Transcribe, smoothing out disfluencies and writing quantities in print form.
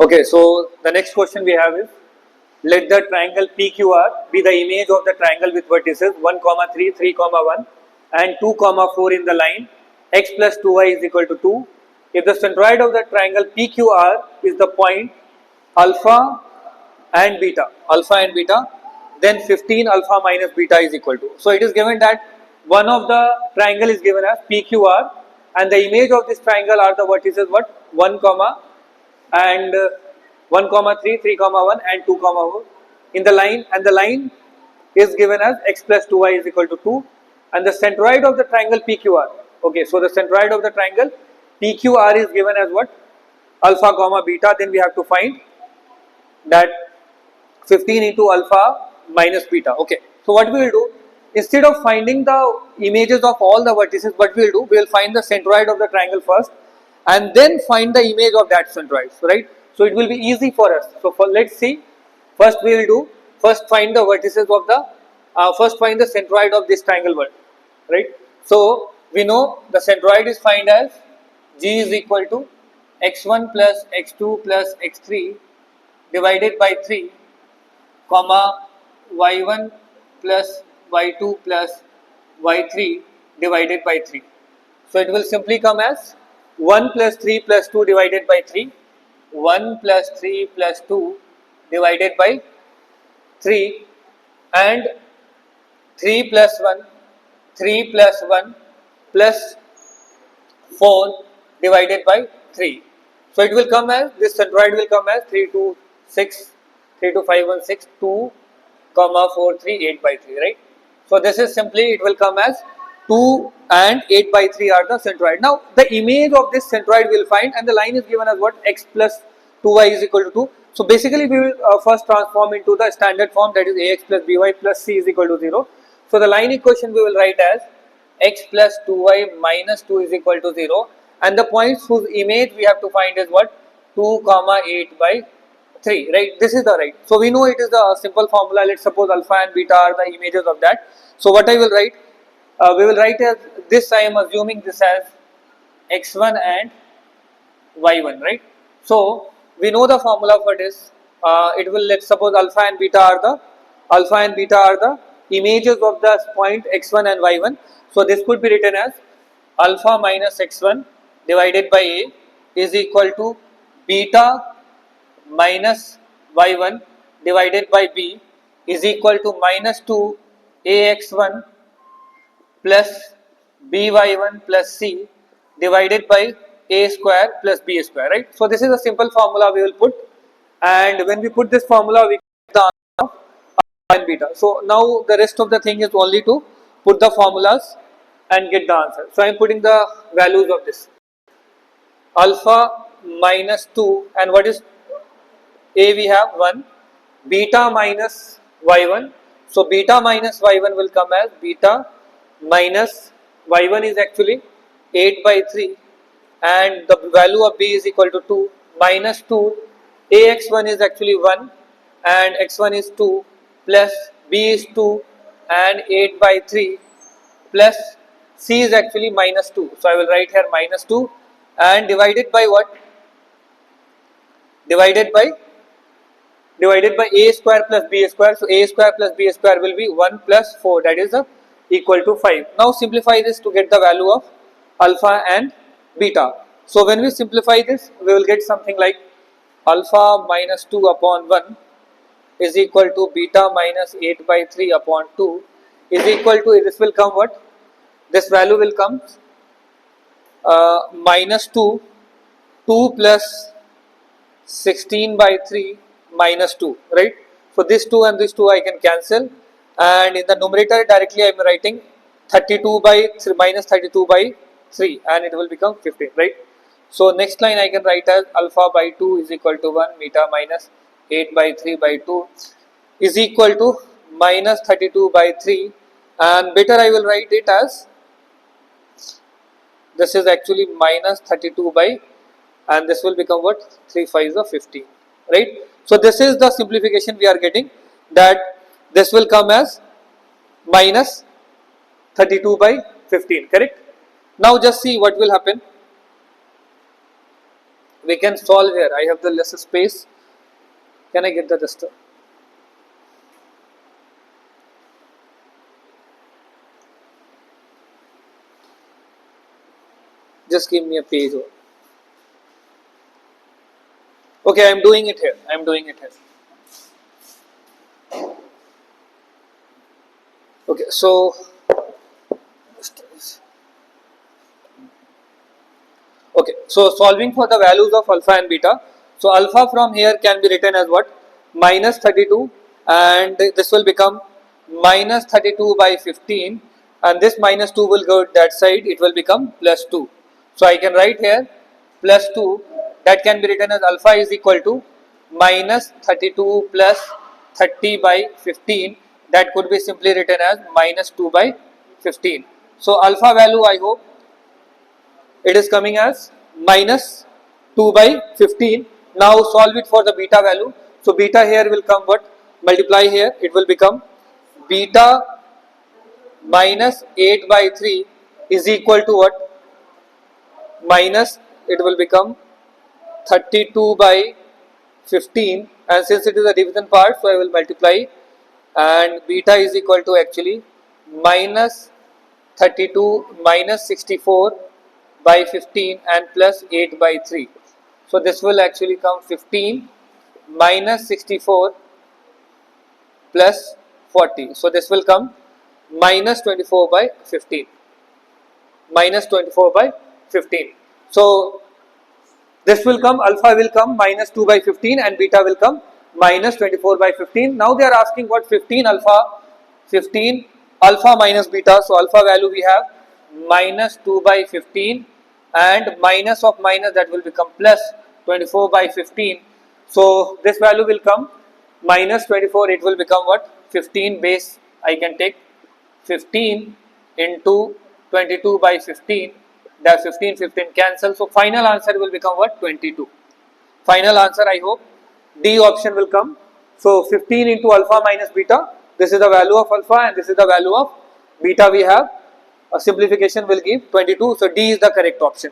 Okay, so the next question we have is, let the triangle PQR be the image of the triangle with vertices 1, 3, 3, 1 and 2, 4 in the line x plus 2y is equal to 2. If the centroid of the triangle PQR is the point alpha and beta, then 15 alpha minus beta is equal to. So it is given that one of the triangle is given as PQR and the image of this triangle are the vertices what? 1, and 1, 3, 3, 1 and 2, 4 in the line, and the line is given as x plus 2y is equal to 2 and the centroid of the triangle PQR. Okay, so the centroid of the triangle PQR is given as what? Alpha comma beta. Then we have to find that 15 into alpha minus beta. Okay, so what we will do, instead of finding the images of all the vertices, what we will do, we will find the centroid of the triangle first and then find the image of that centroid, right? So it will be easy for us. So let's see, first we will do, first find the vertices of the, first find the centroid of this triangle world, right? So we know the centroid is found as G is equal to x1 plus x2 plus x3 divided by 3 comma y1 plus y2 plus y3 divided by 3. So it will simply come as 1 plus 3 plus 2 divided by 3, 1 plus 3 plus 2 divided by 3 and 3 plus 1, 3 plus 1 plus 4 divided by 3. So it will come as, this centroid will come as 3, 2, 6, 3, 2, 5, 1, 6, 2, 4, 3, 8 by 3, right? So this is simply, it will come as 2 and 8 by 3 are the centroid. Now the image of this centroid we will find, and the line is given as what? X plus 2y is equal to 2. So basically we will first transform into the standard form, that is ax plus by plus c is equal to 0. So the line equation we will write as x plus 2y minus 2 is equal to 0, and the points whose image we have to find is what? 2 comma 8 by 3, right? This is the right. So we know it is the simple formula. Let's suppose alpha and beta are the images of that. So what I will write, we will write as this, I am assuming this as x1 and y1, right? So we know the formula for this. It will, let's suppose alpha and beta are the images of the point x1 and y1. So this could be written as alpha minus x1 divided by a is equal to beta minus y1 divided by b is equal to minus 2 ax1 plus by1 plus c divided by a square plus b square, right? So this is a simple formula we will put, and when we put this formula we get the answer of alpha and beta. So now the rest of the thing is only to put the formulas and get the answer. So I am putting the values of this. Alpha minus 2, and what is a? We have 1. Beta minus y1. So beta minus y1 will come as beta minus y1 is actually 8 by 3, and the value of b is equal to 2, minus 2 ax1 is actually 1 and x1 is 2 plus b is 2 and 8 by 3 plus c is actually minus 2. So I will write here minus 2 and divided by what? Divided by a square plus b square. So a square plus b square will be 1 plus 4, that is equal to 5. Now simplify this to get the value of alpha and beta. So when we simplify this, we will get something like alpha minus 2 upon 1 is equal to beta minus 8 by 3 upon 2 is equal to, this will come what? This value will come minus 2 plus 16 by 3 minus 2, right? So this 2 and this 2 I can cancel, and in the numerator directly I am writing 32 by 3 minus 32 by 3 and it will become 15, right? So next line I can write as alpha by 2 is equal to 1, beta minus 8 by 3 by 2 is equal to minus 32 by 3, and better I will write it as, this is actually minus 32 by, and this will become what? 3 5s are 15, right? So this is the simplification we are getting, that this will come as minus 32 by 15, correct? Now just see what will happen. we can solve here. I have the lesser space. Can I get the duster? Just give me a page. Okay, I am doing it here. I am doing it here. Okay, so solving for the values of alpha and beta. So alpha from here can be written as what? Minus 32, and this will become minus 32 by 15, and this minus 2 will go that side, it will become plus 2. So I can write here plus 2, that can be written as alpha is equal to minus 32 plus 30 by 15, that could be simply written as minus 2 by 15. So alpha value, I hope it is coming as minus 2 by 15. Now solve it for the beta value. So beta here will come what? Multiply here, it will become beta minus 8 by 3 is equal to what? Minus, it will become 32 by 15, and since it is a division part, so I will multiply, and beta is equal to actually minus 32 minus 64 by 15 and plus 8 by 3. So this will actually come 15 minus 64 plus 40. So this will come minus 24 by 15. Minus 24 by 15. So this will come, alpha will come minus 2 by 15 and beta will come minus 24 by 15. Now they are asking what? 15 alpha minus beta. So alpha value we have minus 2 by 15 and minus of minus, that will become plus 24 by 15. So this value will come minus 24, it will become what? 15 base, I can take 15 into 22 by 15, that 15 cancel. So final answer will become what? 22. Final answer, I hope D option will come. So 15 into alpha minus beta, this is the value of alpha and this is the value of beta we have. A simplification will give 22. So D is the correct option.